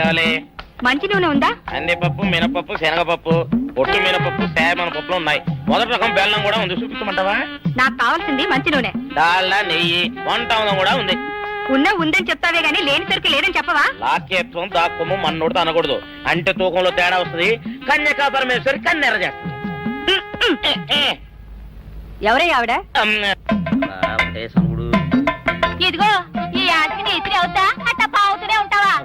కావాలి? మంచి నూనె ఉందా? కందిపప్పు, మినపప్పు, శనగపప్పు, పొట్టు మినపప్పు, సేమన పప్పులు ఉన్నాయి. మొదటి రకం బెల్లం కూడా ఉంది, చూపించమంటావా? నాకు కావాల్సింది మంచి నూనె. డాల్డా, నెయ్యి, వంట కూడా ఉంది. ఉందని చెప్తావే గానీ లేని సరికి లేదని చెప్పవా? లాక్యత్వం దాక్కుము మన్నోడితో అనకూడదు, అంటే తూకంలో తేడా వస్తుంది. కన్యకా పరమేశ్వరి కన్నెర చేస్తుంది. ఎవరై ఆవిడ? సనుగుడు. ఇదిగో ఈ ఆటకి ఇతిరి అవుతా అట్ట పావుతూనే ఉంటావా?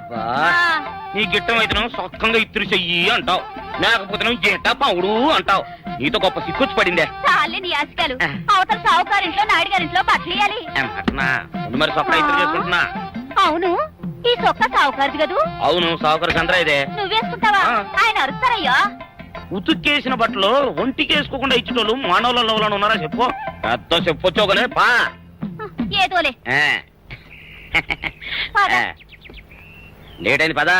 నీ గిట్టం అయితే సొక్కంగా ఇత్తురు చెయ్యి అంటావు, లేకపోతే గిట్ట పావుడు అంటావు. నీతో గొప్ప సిక్కుచ్చి పడిందే. చాలే నీ ఆశకాలు. అవతల సావుకారింట్లో నాయుడు గారింట్లో బట్టలేయాలి. మరి సొక్క ఇత్తురు చేసుకుంటున్నా. అవును, ఈ సొక్క సావుకారిది కదూ? అవును, సావుకారు చంద్ర ఇదే. నువ్వేసుకుంటావా? ఆయన అరుస్తారయ్యా. ఉతుక్కేసిన బట్టలు ఒంటికి వేసుకోకుండా ఇచ్చేటోళ్ళు మానవులలో ఉన్నారా చెప్పు? పెద్ద చెప్పొచ్చోగలే పా. ఏదోలే లేట్ అయింది పదా.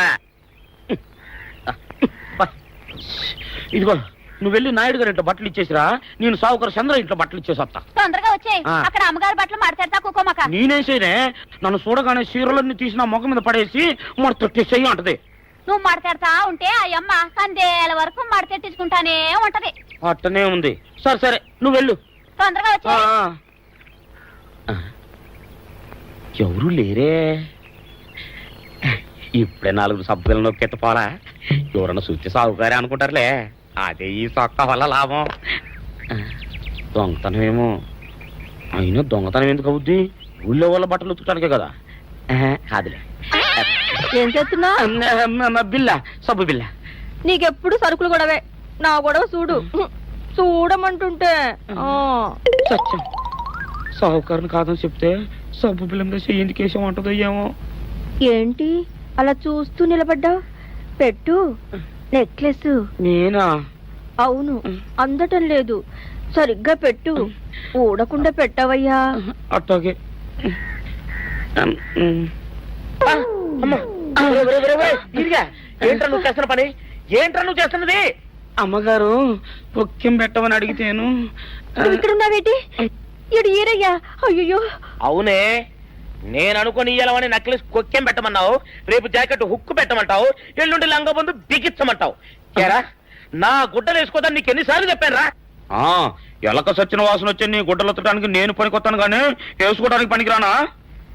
ఇదిగో నువ్వు వెళ్ళి నాయుడు గారి ఇంట్లో బట్టలు ఇచ్చేసిరా, నేను సావుకారు చంద్ర ఇంట్లో బట్టలు ఇచ్చేసి వస్తా. తొందరగా వచ్చాయి. అక్కడ అమ్మగారి బట్టలు మాడతాడతా కుకోమక. నేనేసేనే, నన్ను చూడగానే చీరలన్నీ తీసిన మొక్క మీద పడేసి మరి తొట్టేసేయి అంటది. నువ్వు మడతెడతా ఉంటే ఆ అమ్మ కందేల వరకు మడతెట్టించుకుంటానే ఉంటది. అట్టనే ఉంది. సరే సరే నువ్వు వెళ్ళు. తొందరగా వచ్చా. ఎవరు లేరే, ఇప్పుడే 4 సబ్బులు నొక్కెత్త పోరా. ఎవరన్నా చూస్తే సాగుకారే అనుకుంటారులే. అదే ఈ సొక్క వల్ల లాభం. దొంగతనం ఏమో, అయినా దొంగతనం ఎందుకు అవుద్ది? ఊళ్ళో వాళ్ళ బట్టలు ఉతుకడానికే కదా. అదిలే. ఏం చేస్తున్నా? బిల్ల, సబ్బు బిల్ల. నీకెప్పుడు సరుకులు గొడవే. నా గొడవ చూడు. చూడమంటుంటే సత్యం, సాహుకారుని కాదని చెప్తే సబ్బు బిల్ల మీద ఎందుకేసం అంటదో ఏమో. ఏంటి అలా చూస్తూ నిలబడ్డావు? పెట్టు నెక్లెస్. నేనా? అవును, అందటం లేదు. సరిగ్గా పెట్టు. ఊడకుండా పెట్టవయ్యా. అట్టాగే. ఏంట్రా నువ్వు చేస్తున్న పని? ఏంట్రా నువ్వు చేస్తున్నది? అమ్మగారు పొక్కెం పెట్టమని అడిగితేను. ఇక్కడ ఉన్నావేటి? ఇడు ఈరయ్యా. అయ్యో. అవునే, నేను అనుకుని ఇయ్యాలని నక్లెస్ కొక్కెం పెట్టమన్నావు, రేపు జాకెట్ హుక్కు పెట్టమంటావు, ఎల్లుండి లంగబందు బిగించమంటావు. ఏరా, నా గుడ్డలు వేసుకోదాన్ని నీకు ఎన్నిసార్లు చెప్పాను రా? ఎలక సచ్చిన వాసన వచ్చి నీ గుడ్డలు ఎత్తడానికి నేను పనికొత్తాను గానీ వేసుకోవడానికి పనికిరానా?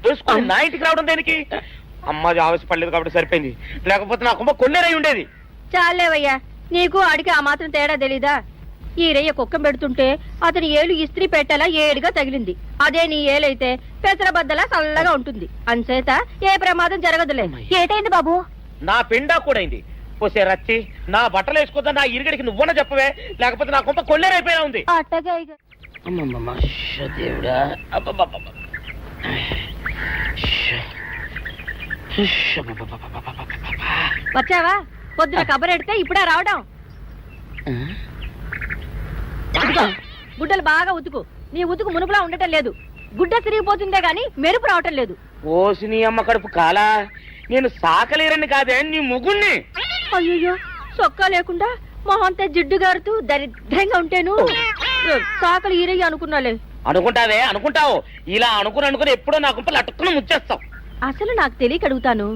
వేసుకుని నా ఇంటికి రావడం దేనికి? అమ్మాది ఆవేశపడలేదు కాబట్టి సరిపోయింది, లేకపోతే నా కుమ్మ కొన్నేరై ఉండేది. చాలేవయ్యా, నీకు ఆడికి ఆ మాత్రం తేడా తెలీదా? ఈరయ్య కుక్కం పెడుతుంటే అతని ఏలు ఇస్త్రీ పెట్టేలా ఏడుగా తగిలింది. అదే నీ ఏలైతే పెసరబద్దలా చల్లగా ఉంటుంది. అంచేత ఏ ప్రమాదం జరగదులే. ఏటైంది బాబు? నా పిండా కూడా అయింది. పోసే రచ్చి, నా బట్టలు వేసుకోద్దా నా ఇరుగడికి నువ్వన చెప్పవే, లేకపోతే నా కొంప కొల్లేరైపోయినా ఉంది. వచ్చావా? పొద్దున కబరెడితే ఇప్పుడే రావడం. గుడ్డలు బాగా ఉతుకు. నీ ఉతుకు మునుపులా ఉండటం లేదు. గుడ్డ తిరిగిపోతుందే గాని మెరుపు రావటం లేదు. ఓసి నీ అమ్మ కడుపు కాలా, నేను సాకలేరని కాదే నీ ముగ్గుణ్ణి. అయ్యో, సొక్కా లేకుండా మొహంతా జిడ్డు గారుతూ దరిద్రంగా ఉంటేను సాకలు ఈరయ్య అనుకున్నాలే. అనుకుంటావే, అనుకుంటావు. ఇలా అనుకుని ఎప్పుడో నా గుంపలు అటుక్కుని ముచ్చేస్తావు. అసలు నాకు తెలియక అడుగుతాను,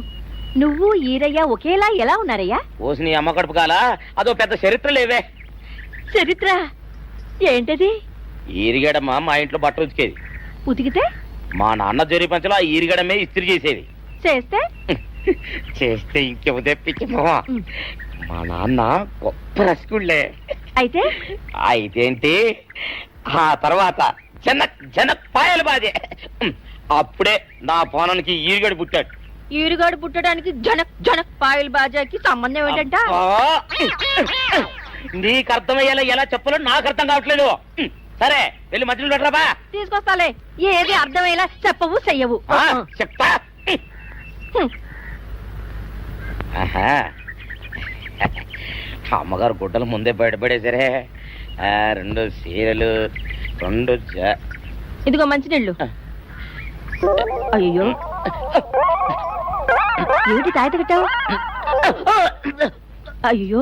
నువ్వు ఈరయ్య ఒకేలా ఎలా ఉన్నారయ్యా? ఓసి నీ అమ్మ కడుపు కాలా, అదో పెద్ద చరిత్ర లేవే. చరిత్ర ఏంటది? ఈరిగడమ్మ మా ఇంట్లో బట్టలు ఉతికేది. ఉతికితే మా నాన్న జరి పంచలో ఆ ఈరిగడమే ఇస్త్రీ చేసేది. చేస్తే చేస్తే ఇంకేమో తెప్పించమా. మా నాన్న గొప్ప రసికుళ్ళే. అయితే ఏంటి, ఆ తర్వాత జనక్ పాయలు బాధే. అప్పుడే నా పోనానికి ఈరిగడు పుట్టాడు. ఈరుగాడు పుట్టడానికి జనక్ పాయల్ బాజాకి సంబంధం ఏంటంట? నీకు అర్థమయ్యేలా ఎలా చెప్పాలో నాకు అర్థం కావట్లేదు. సరే వెళ్ళి మధ్యలో పెట్టరాబా. తీసుకొస్తాలే. ఏది అర్థమయ్యేలా చెప్పవు చెయ్యవు. చెప్తా. అమ్మగారు గుడ్డలు ముందే బయటపడేసరే. 2 చీరలు, 2 ఇదిగో మంచినీళ్ళు. అయ్యో, ఏమిటి తాయిత కట్టావు? అయ్యో,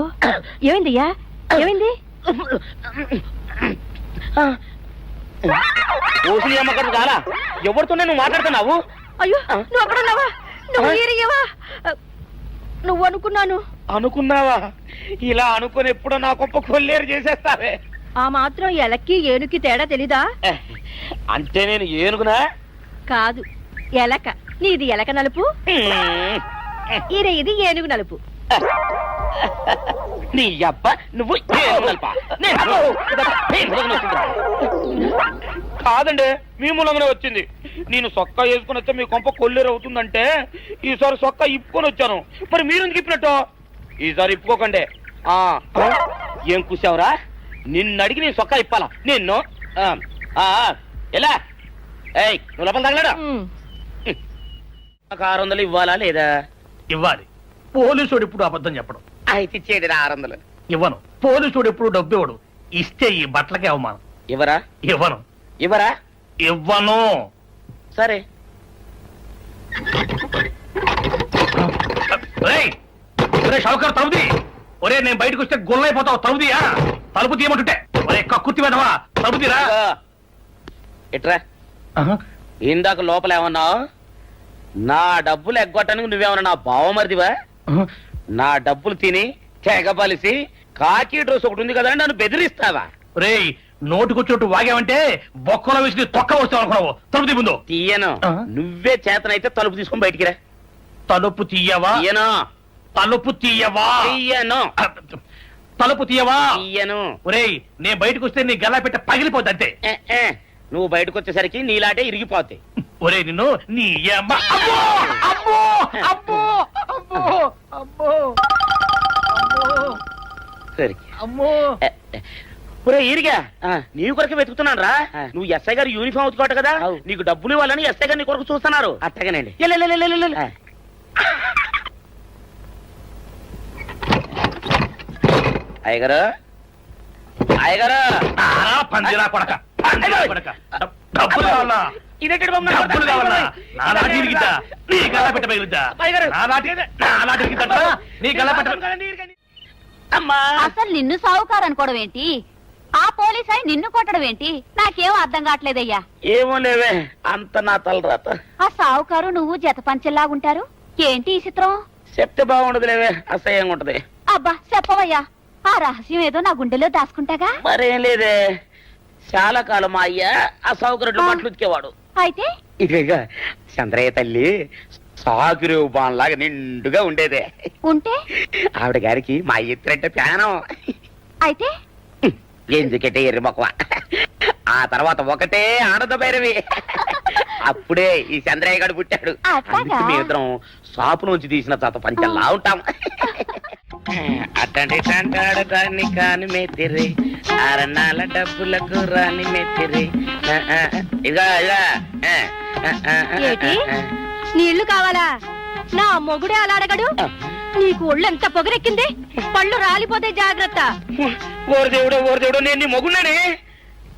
ఏమైందయ్యా? ఏమైంది? ఓసి అమ్మగారు చాలా ఎవరితోనే నువ్వు మాట్లాడుతున్నావు? అయ్యో, నువ్వు అక్కడున్నావా? నువ్వు ఈరయ్యవా? నువ్వు అనుకున్నాను. అనుకున్నావా? ఇలా అనుకుని ఎప్పుడో నా కొంప కొల్లేరు చేసేస్తావే. ఆ మాత్రం ఎలక్కి ఏనుకి తేడా తెలీదా? అంటే నేను ఏనుగునా? కాదు, ఎలక. నీది ఎలక నలుపు, ఇది ఏనుగు నలుపు. నీ అబ్బ నువ్వు ఏనుగు నలుపా? కాదండి, మీ మూలంగానే వచ్చింది. నేను సొక్కా వేసుకుని వచ్చా మీ కొంప కొల్లేరు అవుతుందంటే ఈసారి సొక్కా ఇప్పుకొని వచ్చాను. మరి మీరు ఎందుకు ఇప్పినట్టు? ఈసారి ఇప్పుకోకండి. ఏం కూసావురా? నిన్ను అడిగి నేను సొక్కా ఇప్పాలా నిన్ను? ఎలా? ఏయ్, నువ్వు లోపల తగలడా? నాకు 600 ఇవ్వాలా లేదా? ఇవ్వాలి. పోలీసుడు ఇప్పుడు అబద్ధం చెప్పడం. అయితే ఇచ్చేది 600. ఇవ్వను. పోలీసుడు ఎప్పుడు డబ్బు ఇవ్వడు. ఇస్తే ఈ బట్టలకే అవమానం. ఇవ్వరా? ఇవ్వను. ఇవ్వరా? ఇవ్వను. సరే. షౌకర్ తలుపుది. ఒరే, నేను బయటకు వస్తే గొల్లైపోతావు. తలుపుదియా? తలుపు తీయమంటుంటే ఒరే కక్కుర్తి వెదవా, తలుపుదిరా. ఎట్రా? ఇందాక లోపల ఏమన్నావు? నా డబ్బులు ఎగ్గొట్టడానికి నువ్వేమన్నా నా బావమరిదివా? నా డబ్బులు తిని తెగబలిసి కాకి డ్రెస్ ఒకటి ఉంది కదా నన్ను బెదిరిస్తావా? రే, నోటుకొచ్చోటు వాగావంటే బొక్కలో వేసి తొక్క వస్తావు అనుకున్నావు. తలుపు ముందు తీయను. నువ్వే చేతనైతే తలుపు తీసుకొని బయటికి రా. తలుపు తీయవా? తీయను. తలుపు తీయవా? తీయను. తలుపు తీయవా? తీయను. ఒరేయ్, నేను బయటకు వస్తే నీ గల్లా పెట్ట పగిలిపోద్ది అంతే. నువ్వు బయటకు వచ్చేసరికి నీలాటే ఇరిగిపోతాయి. ఒరే, నిన్ను నీ అమ్మ. అబ్బో అబ్బో అబ్బో అబ్బో అబ్బో సరే అమ్మో. ఒరే ఈరిగా, నీ కొరకు వెతుకుతున్నాను రా. నువ్వు ఎస్ఐ గారు యూనిఫామ్ అవుతుకోట కదా, నీకు డబ్బులు ఇవ్వాలని ఎస్ఐ గారు నీ కొరకు చూస్తున్నారు. అట్టగానండి. అయ్యగారు, అయ్యగారు, పందిరా కొడక, డబ్బులు కావాలా? డబ్బులు కావాలా? నా నాటి ఇరిగిద్దా? నీ గల్లా పెట్ట పగిలిద్దా? నా నాటి ఇరిగిద్దా? నీ గల్లా పెట్ట. అమ్మా, అసలు నిన్ను సావుకారు అనుకోవడం ఏంటి? ఆ పోలీస్ అయి నిన్ను కొట్టడం ఏంటి? నాకేం అర్థం కావట్లేదయ్యా. ఏమో లేవే, అంత నా తలరాత. ఆ సావుకారు నువ్వు జత పంచెల్లాగుంటారు ఏంటి ఈ చిత్రం? చెప్తే బాగుండదు లేవే, అసహ్యంగా ఉంటది. అబ్బా చెప్పవయ్యా, ఆ రహస్యం ఏదో నా గుండెలో దాచుకుంటాగా. మరేం లేదే, చాలా కాలం మా అయ్య ఆ సౌకర్యం మట్లు ఉతికేవాడు. అయితే ఇక చంద్రయ్య తల్లి సాగురేవు బాన్లాగా నిండుగా ఉండేదే. ఉంటే ఆవిడ గారికి మా ఎత్తురంటే ప్యానం. అయితే ఎందుకంటే ఎర్రి మొక్కవ. ఆ తర్వాత ఒకటే ఆనంద భైరవి. అప్పుడే ఈ చంద్రయ్య గారు పుట్టాడు. అందుకే మేమిద్దరం షాపు నుంచి తీసిన తాత పంచల్లా ఉంటాం. అట్టండి అంటాడు దాన్ని కాని మెత్తిరి, అరణాల డబ్బులకు రాని మెత్తిరి. ఇదిగా ఏటి? నీళ్లు కావాలా? నా మొగుడే అలా అడగడు. నీకు ఒళ్ళు ఎంత పొగరెక్కింది? పళ్ళు రాలిపోతే జాగ్రత్త. ఓరు దేవుడు, నేను నీ మొగున్నానే.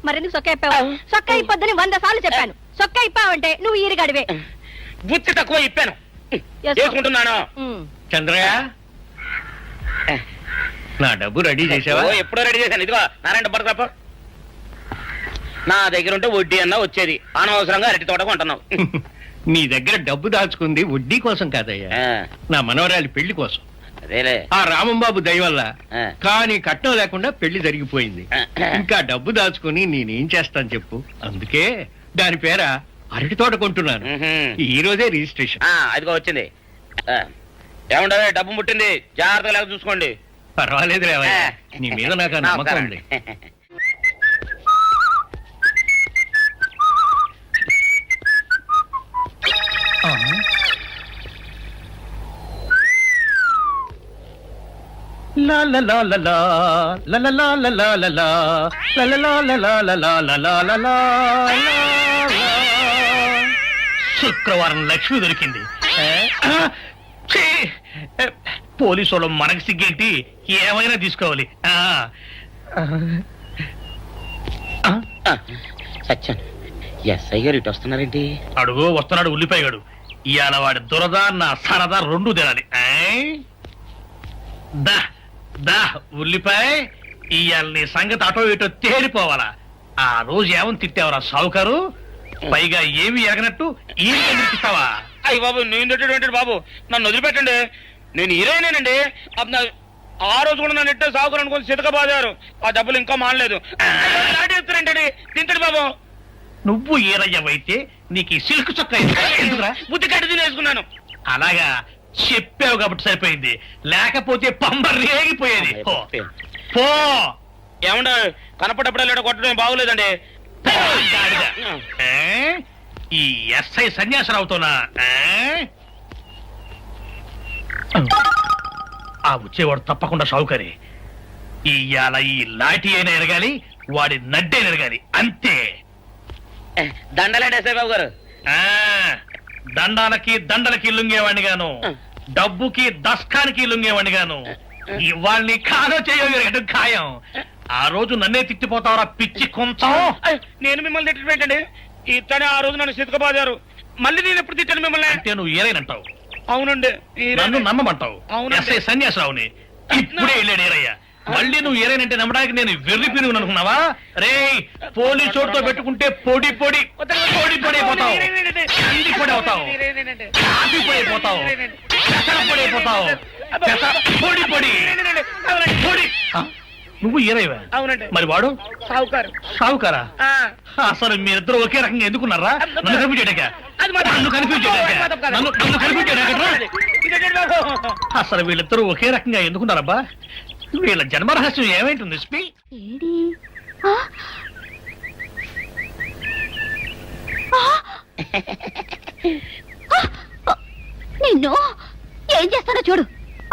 మరెందుకు సొక్క ఇప్పావు? సొక్క ఇప్పొద్దని 100 సార్లు చెప్పాను. సొక్క ఇప్పావంటే నువ్వు ఈరిగడివే. బుద్ధి తక్కువ ఇప్పాను, చేసుకుంటున్నాను. చంద్రయ్య, నా డబ్బు రెడీ చేసావా? ఎప్పుడో రెడీ చేశాను. ఇదిగో నారాయణ డబ్బు తప్ప నా దగ్గర ఉంటే వడ్డీ అన్నా వచ్చేది. అనవసరంగా అరటి తోట కొంటున్నావు. నీ దగ్గర డబ్బు దాచుకుంది వడ్డీ కోసం కాదయ్యా, నా మనవరాలి పెళ్లి కోసం. అదేలే, ఆ రామంబాబు దయ వల్ల కానీ కట్నం లేకుండా పెళ్లి జరిగిపోయింది. ఇంకా డబ్బు దాచుకుని నేనేం చేస్తాను చెప్పు. అందుకే దాని పేర అరటి తోట కొంటున్నాను. ఈ రోజే రిజిస్ట్రేషన్. అదిగో వచ్చింది. ఏమంటారు, డబ్బు ముట్టింది, జాగ్రత్తగా లేక చూసుకోండి. పర్వాలేదు రేవయ్య, నీ మీద నాకు నమ్మకం ఉంది. శుక్రవారం లక్ష్మి దొరికింది. పోలీసు వాళ్ళు మనకి సిగ్గేంటి, ఏమైనా తీసుకోవాలి. సత్యం, ఎస్ఐ గారు ఇటు వస్తున్నారేంటి? అడుగు వస్తున్నాడు ఉల్లిపాయగాడు. ఇవాళ వాడి దురద నా సరదా రెండు తినాలి. దా దా ఉల్లిపాయ, ఇవాళ నీ సంగతి అటో ఇటో తేలిపోవాలా. ఆ రోజు ఏమని తిట్టావరా సావుకారు? పైగా ఏమి ఎరగనట్టు ఈ ఇస్తావా? అయ్యి బాబు, నేను తిట్టేటువంటి బాబు, నన్ను వదిలిపెట్టండి. నేను హీరోయినేనండి ఆ రోజు కూడా నన్ను ఇట్టే సాగురు అనుకుని సితకబాదారు. ఆ డబ్బులు ఇంకా మానలేదు. చెప్తారేంటండి తింటాడు బాబు. నువ్వు ఈరయ్యవైతే నీకు ఈ సిల్క్ చొక్క ఎందుకురా? బుద్ధి కట్టి తినేసుకున్నాను. అలాగా చెప్పావు కాబట్టి సరిపోయింది, లేకపోతే పంబ రేగిపోయేది. పో, పో. ఏమంటే కనపడప్పుడల్లా కొట్టడం బాగోలేదండి. పో, గాడిద. ఏ? ఈ ఎస్ఐ సన్యాసరావుతోనా? ఆ వచ్చేవాడు తప్పకుండా షావుకరి. ఇవాళ ఈ లాఠీ అయినా ఎరగాలి, వాడి నడ్డే ఎరగాలి, అంతే. దండలేండి ఎస్ఐ బాబు గారు. ఆ దండాలకి దండలకి లొంగేవాడిని గాను, డబ్బుకి దస్కానికి లొంగేవాడిని గాను. ఇవాళ్ళని కాదో చేయడం ఖాయం. ఆ రోజు నన్నే తిట్టిపోతావరా పిచ్చి కొంచెం. నేను మిమ్మల్ని తిట్టి పెట్టండి. ఇతనే ఆ రోజు నన్ను సితకబాదారు. మళ్ళీ నేను ఎప్పుడు తిట్టాను మిమ్మల్ని? అంటే నువ్వు ఏరైనంటావు, అవునండి. నన్ను నమ్మమంటావు. అవునండి. ఎస్ఐ సన్యాసరావుని ఇప్పుడే వెళ్ళాడు ఏరయ్య. మళ్ళీ నువ్వు ఏరైనంటే నమ్మడానికి నేను వెర్రి పిరుగు అనుకున్నావా? రే పోలీస్ చోటుతో పెట్టుకుంటే పొడి పొడి పొడి పొడి అయిపోతావు, ఇంటి పొడి అవుతావు, కాఫీ పొడి అయిపోతావు, పెసర పొడి అయిపోతావు, పొడి పొడి పొడి. నువ్వు ఏరైవా? అవునండి. మరి వాడు సావుకారు. సావుకారా? అసలు మీరిద్దరు ఒకే రకంగా ఎందుకున్నారా? నన్ను కనిపించాడక నన్ను కనిపించాడక అసలు వీళ్ళిద్దరూ ఒకే రకంగా ఎందుకున్నారబ్బా? వీళ్ళ జన్మ రహస్యం ఏమైంటుంది స్పీ? ఏడి? ఆ? ఆ! నిన్ను ఏం చేస్తానో చూడు.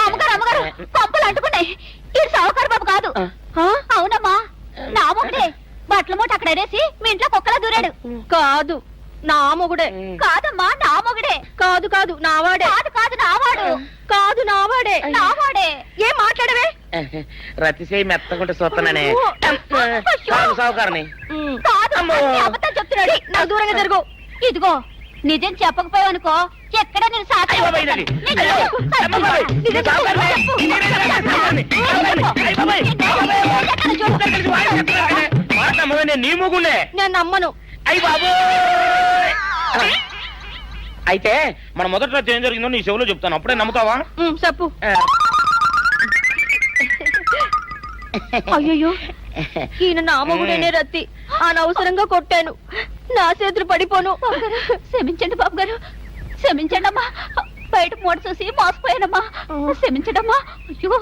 అమ్మగారు అమ్మగారు పంపలు అంటుకున్నాయి. ఇది సావుకారు బాబు కాదు. అవునమ్మా, నా మొగుడే బట్టల మూట అక్కడ ఎరేసి మీ ఇంట్లో కుక్కలా దూరాడు. కాదు నా మొగుడే. కాదమ్మా, నా మొగుడే. కాదు కాదు నావాడే. కాదు కాదు నావాడు. కాదు నావాడే. నావాడే. ఏం మాట్లాడవే? రతిసేయి మెత్తకుంటే చూస్తున్నానే. అయ్యో. సావుకారని. కాదు, అన్ని అబద్ధాలు చెప్తున్నాడు. నాకు దూరంగా జరుగు. ఇదిగో నిజం చెప్పకపోయావనుకో ఎక్కడ నేను సాక్షి అయ్య బాబాయ్ ఇది. అమ్మ బాబాయ్, ఇది సావుకారని. నేను నీ ముగుండే. నేను నమ్మను. అయ్యి బాబు. అయితే మన మొదటి రాత్రి ఏం జరిగిందో నీ చెవులో చెప్తాను, అప్పుడే నమ్ముతావా? చెప్పు. అయ్యో ఈయన నా మొగుడేనే రత్తి. అనవసరంగా కొట్టాను. నా చేతులు పడిపోను. క్షమించండి బాబు గారు, క్షమించండి అమ్మా. బయట మూట చూసి మోసపోయానమ్మా, క్షమించడమ్మా. అయ్యో